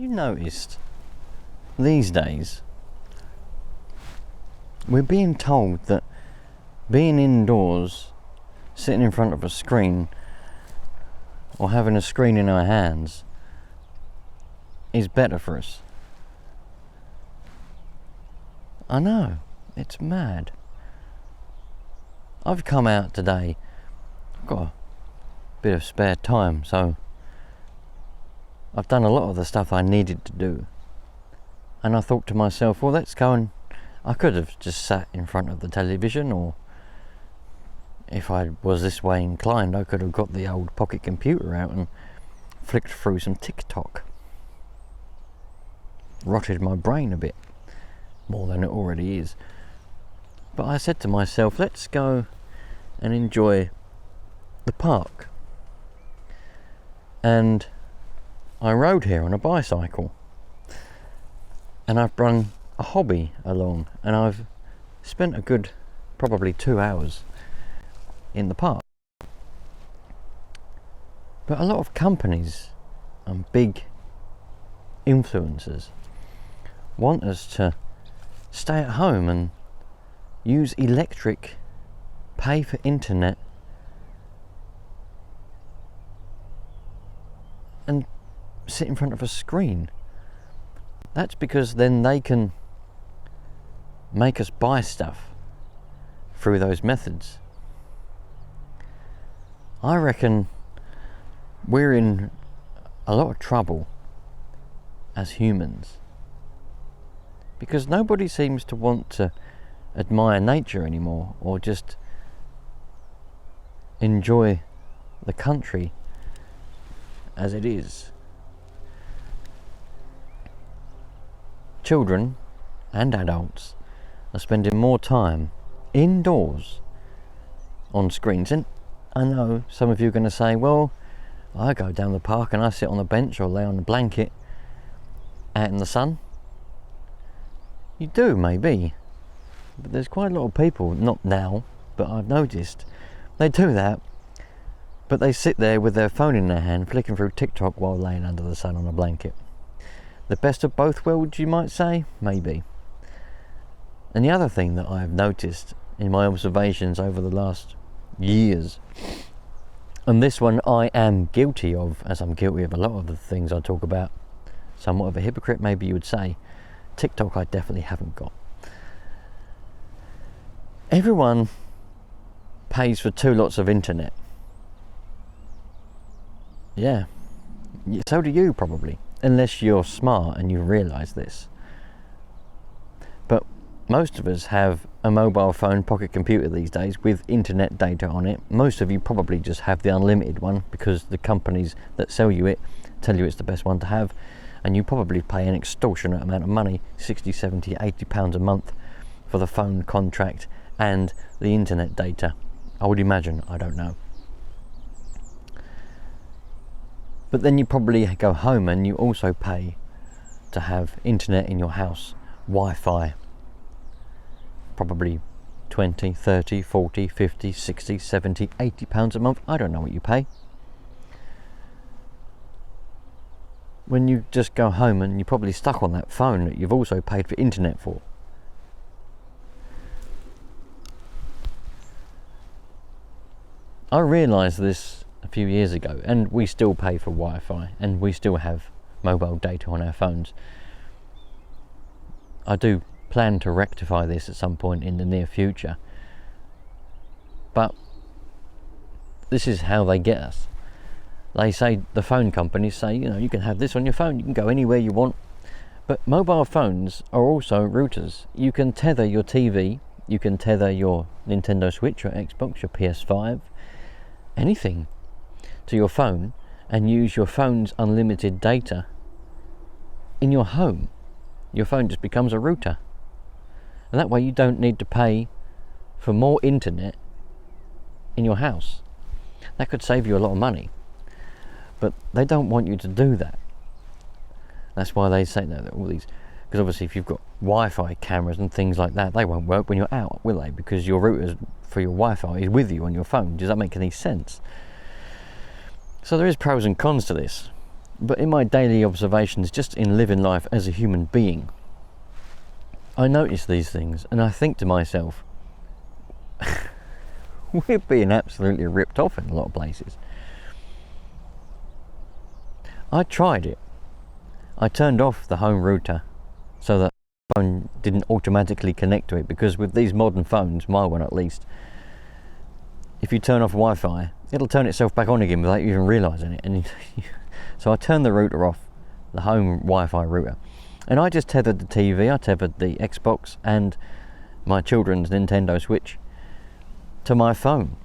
you noticed these days we're being told that being indoors, sitting in front of a screen or having a screen in our hands is better for us? I know, it's mad. I've come out today, I've got a bit of spare time, so I've done a lot of the stuff I needed to do. And I thought to myself, well, let's go, and I could have just sat in front of the television, or if I was this way inclined, I could have got the old pocket computer out and flicked through some TikTok. Rotted my brain a bit, more than it already is. But I said to myself, let's go and enjoy the park. And I rode here on a bicycle, and I've run a hobby along, and I've spent a good probably 2 hours in the park. But a lot of companies and big influencers want us to stay at home and use electric, pay for internet, and sit in front of a screen. That's because then they can make us buy stuff through those methods. I reckon we're in a lot of trouble as humans, because nobody seems to want to admire nature anymore, or just enjoy the country as it is. Children and adults are spending more time indoors on screens. And I know some of you are going to say, well, I go down the park and I sit on a bench or lay on a blanket out in the sun. You do, maybe, but there's quite a lot of people, not now, but I've noticed, they do that, but they sit there with their phone in their hand flicking through TikTok while laying under the sun on a blanket. The best of both worlds, you might say? Maybe. And the other thing that I've noticed in my observations over the last years, and this one I am guilty of, as I'm guilty of a lot of the things I talk about, somewhat of a hypocrite maybe you would say. TikTok I definitely haven't got. Everyone pays for 2 lots of internet. Yeah, so do you probably, unless you're smart and you realise this. But most of us have a mobile phone pocket computer these days with internet data on it. Most of you probably just have the unlimited one because the companies that sell you it tell you it's the best one to have, and you probably pay an extortionate amount of money, 60, 70, 80 pounds a month for the phone contract and the internet data. I would imagine, I don't know. But then you probably go home and you also pay to have internet in your house, Wi-Fi. Probably 20, 30, 40, 50, 60, 70, 80 pounds a month. I don't know what you pay. When you just go home and you're probably stuck on that phone that you've also paid for internet for. I realised this a few years ago, and we still pay for Wi-Fi and we still have mobile data on our phones. I do plan to rectify this at some point in the near future, but this is how they get us. They say, the phone companies say, you know, you can have this on your phone, you can go anywhere you want. But mobile phones are also routers. You can tether your TV, you can tether your Nintendo Switch, your Xbox, your PS5, anything to your phone, and use your phone's unlimited data in your home. Your phone just becomes a router. And that way you don't need to pay for more internet in your house. That could save you a lot of money. But they don't want you to do that. That's why they say that all these, because obviously if you've got Wi-Fi cameras and things like that, they won't work when you're out, will they? Because your router for your Wi-Fi is with you on your phone. Does that make any sense? So there is pros and cons to this. But in my daily observations, just in living life as a human being, I notice these things and I think to myself, we're being absolutely ripped off in a lot of places. I tried it. I turned off the home router so that the phone didn't automatically connect to it, because with these modern phones, my one at least, if you turn off Wi-Fi, it'll turn itself back on again without you even realising it. And so I turned the router off, the home Wi-Fi router, and I just tethered the TV, I tethered the Xbox and my children's Nintendo Switch to my phone,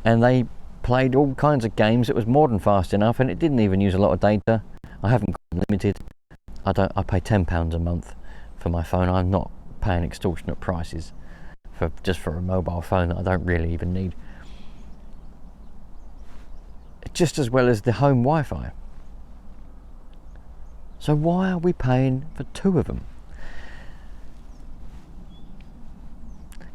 and they played all kinds of games. It was more than fast enough, and it didn't even use a lot of data. I haven't got unlimited. I pay £10 a month for my phone. I'm not paying extortionate prices just for a mobile phone that I don't really even need. Just as well as the home Wi-Fi. So why are we paying for two of them?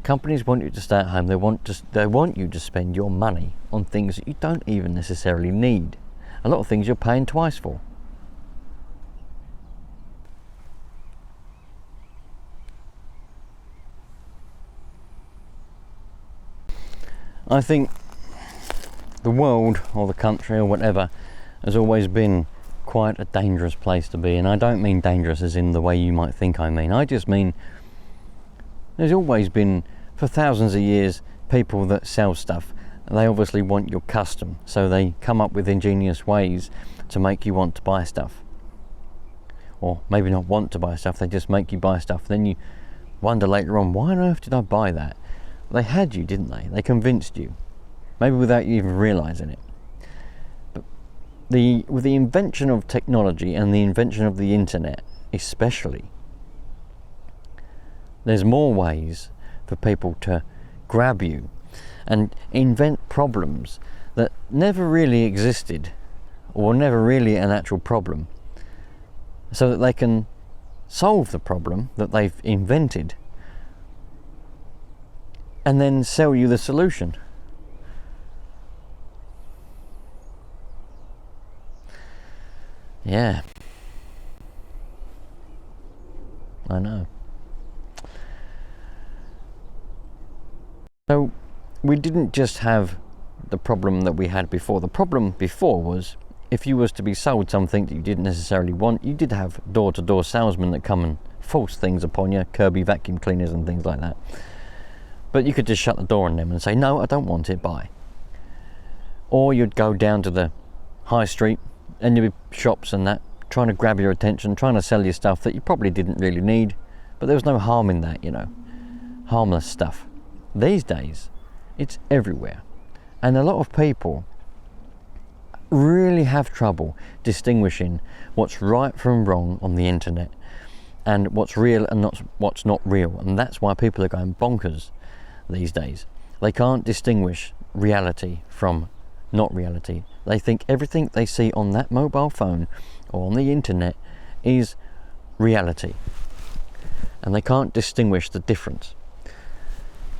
Companies want you to stay at home. They want you to spend your money on things that you don't even necessarily need. A lot of things you're paying twice for. I think the world or the country or whatever has always been quite a dangerous place to be, and I don't mean dangerous as in the way you might think I mean. I just mean there's always been, for thousands of years, people that sell stuff. They obviously want your custom, so they come up with ingenious ways to make you want to buy stuff. Or maybe not want to buy stuff, they just make you buy stuff. Then you wonder later on, why on earth did I buy that? They had you, didn't they? They convinced you, maybe without you even realising it. But with the invention of technology and the invention of the internet especially, there's more ways for people to grab you and invent problems that never really existed or never really an actual problem, so that they can solve the problem that they've invented and then sell you the solution. Yeah, I know. So we didn't just have the problem that we had before. The problem before was, if you was to be sold something that you didn't necessarily want, you did have door-to-door salesmen that come and force things upon you, Kirby vacuum cleaners and things like that. But you could just shut the door on them and say, no, I don't want it, bye. Or you'd go down to the high street and there'd be shops and that, trying to grab your attention, trying to sell you stuff that you probably didn't really need, but there was no harm in that, you know, harmless stuff. These days, it's everywhere, and a lot of people really have trouble distinguishing what's right from wrong on the internet, and what's real and what's not real, and that's why people are going bonkers these days. They can't distinguish reality from not reality. They think everything they see on that mobile phone or on the internet is reality, and they can't distinguish the difference.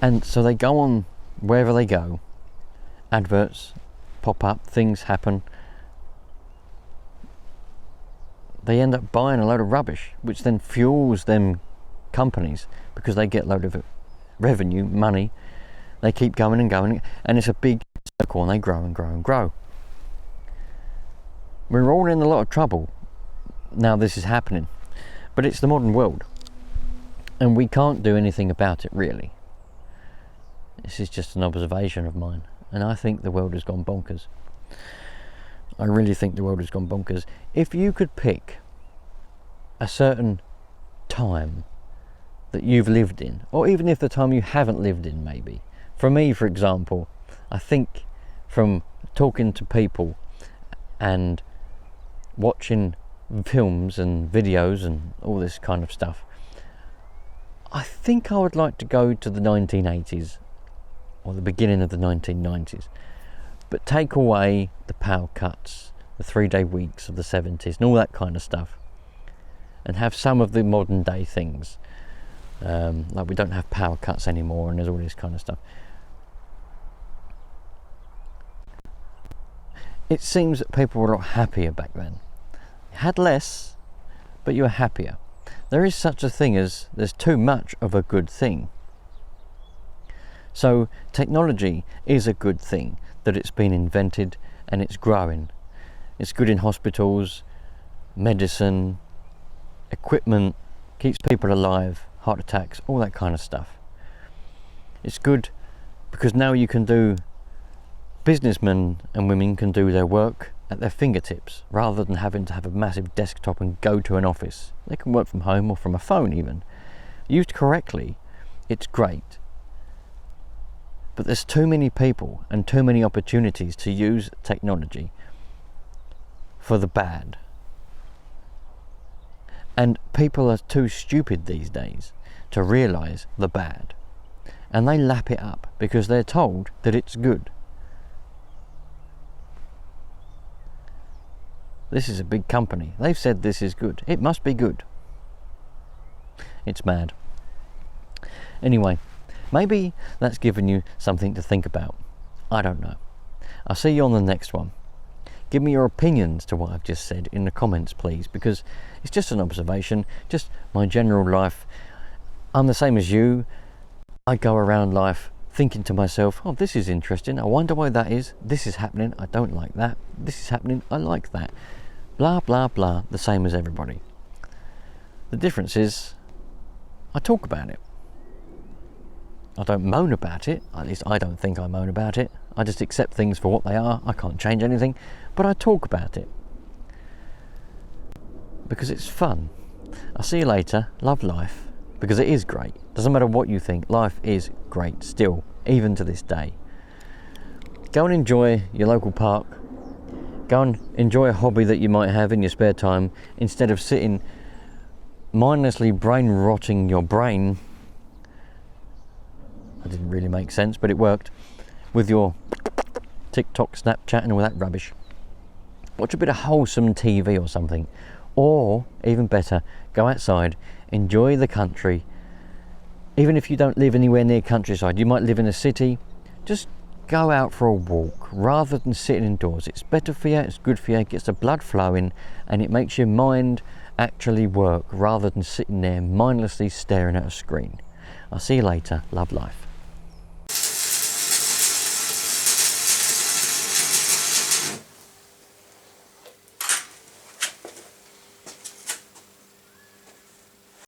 And so they go on wherever they go, adverts pop up, things happen, they end up buying a load of rubbish, which then fuels them companies, because they get a load of revenue, money. They keep going and going, and it's a big circle, and they grow and grow and grow. We're all in a lot of trouble now this is happening, but it's the modern world, and we can't do anything about it really. This is just an observation of mine, and I think the world has gone bonkers. I really think the world has gone bonkers. If you could pick a certain time that you've lived in, or even if the time you haven't lived in, maybe. For me, for example, I think from talking to people and watching films and videos and all this kind of stuff, I think I would like to go to the 1980s or the beginning of the 1990s, but take away the power cuts, the 3-day weeks of the 70s and all that kind of stuff, and have some of the modern day things, like we don't have power cuts anymore and there's all this kind of stuff. It seems that people were a lot happier back then. You had less, but you were happier. There is such a thing as there's too much of a good thing. So technology is a good thing, that it's been invented and it's growing. It's good in hospitals, medicine, equipment, keeps people alive, heart attacks, all that kind of stuff. It's good because now you can do, businessmen and women can do their work at their fingertips rather than having to have a massive desktop and go to an office. They can work from home or from a phone even. Used correctly, it's great. But there's too many people and too many opportunities to use technology for the bad. And people are too stupid these days to realise the bad. And they lap it up because they're told that it's good. This is a big company. They've said this is good. It must be good. It's mad. Anyway, maybe that's given you something to think about. I don't know. I'll see you on the next one. Give me your opinions to what I've just said in the comments, please, because it's just an observation, just my general life. I'm the same as you. I go around life thinking to myself, oh, this is interesting. I wonder why that is. This is happening. I don't like that. This is happening. I like that. Blah, blah, blah. The same as everybody. The difference is I talk about it. I don't moan about it. At least I don't think I moan about it. I just accept things for what they are. I can't change anything, but I talk about it because it's fun. I'll see you later. Love life, because it is great. Doesn't matter what you think, life is great still, even to this day. Go and enjoy your local park. Go and enjoy a hobby that you might have in your spare time, instead of sitting mindlessly brain rotting your brain. That didn't really make sense, but it worked. With your TikTok, Snapchat and all that rubbish. Watch a bit of wholesome TV or something. Or, even better, go outside, enjoy the country. Even if you don't live anywhere near countryside, you might live in a city, just go out for a walk rather than sitting indoors. It's better for you, it's good for you, it gets the blood flowing, and it makes your mind actually work rather than sitting there mindlessly staring at a screen. I'll see you later. Love life.